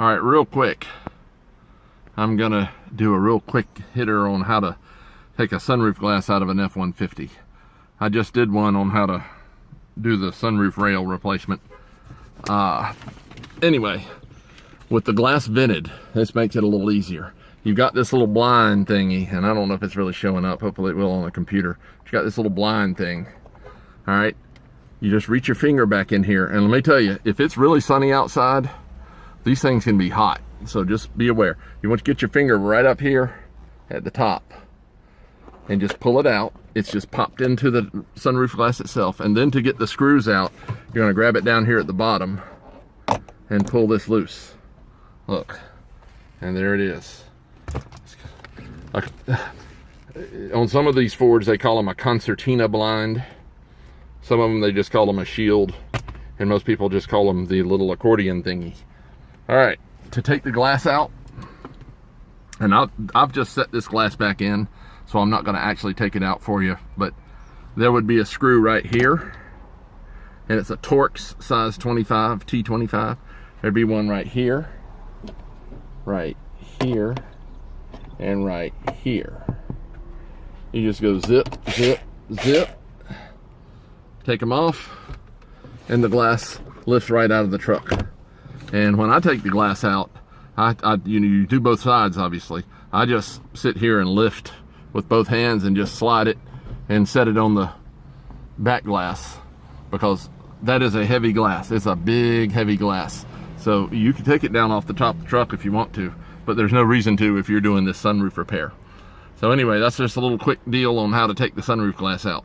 All right, real quick, I'm gonna do a real quick hitter on how to take a sunroof glass out of an F-150. I just did one on how to do the sunroof rail replacement. Anyway, with the glass vented, this makes it a little easier. You've got this little blind thingy, and I don't know if it's really showing up. Hopefully it will on the computer. You got this little blind thing. All right, you just reach your finger back in here, and let me tell you, if it's really sunny outside, these things can be hot, so just be aware. You want to get your finger right up here at the top and just pull it out. It's just popped into the sunroof glass itself. And then to get the screws out, you're gonna grab it down here at the bottom and pull this loose. Look, and there it is. On some of these Fords, they call them a concertina blind. Some of them, they just call them a shield. And most people just call them the little accordion thingy. All right, to take the glass out, and I've just set this glass back in, so I'm not gonna actually take it out for you, but there would be a screw right here, and it's a Torx size 25, T25. There'd be one right here, and right here. You just go zip, zip, zip, take them off, and the glass lifts right out of the truck. And when I take the glass out, you do both sides, obviously. I just sit here and lift with both hands and just slide it and set it on the back glass, because that is a heavy glass. It's a big, heavy glass. So you can take it down off the top of the truck if you want to, but there's no reason to if you're doing this sunroof repair. So anyway, that's just a little quick deal on how to take the sunroof glass out.